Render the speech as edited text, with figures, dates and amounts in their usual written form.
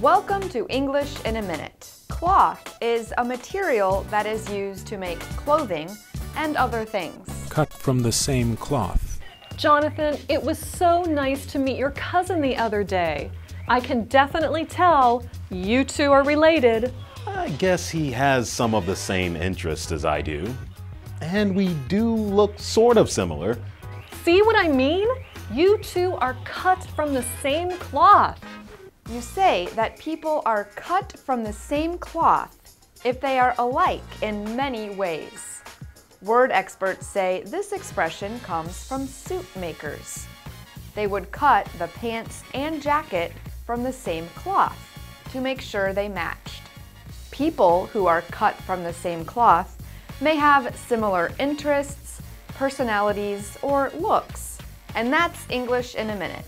Welcome to English in a Minute. Cloth is a material that is used to make clothing and other things. Cut from the same cloth. Jonathan, it was so nice to meet your cousin the other day. I can definitely tell you two are related. I guess he has some of the same interests as I do. And we do look sort of similar. See what I mean? You two are cut from the same cloth. You say that people are cut from the same cloth if they are alike in many ways. Word experts say this expression comes from suit makers. They would cut the pants and jacket from the same cloth to make sure they matched. People who are cut from the same cloth may have similar interests, personalities, or looks. And that's English in a Minute.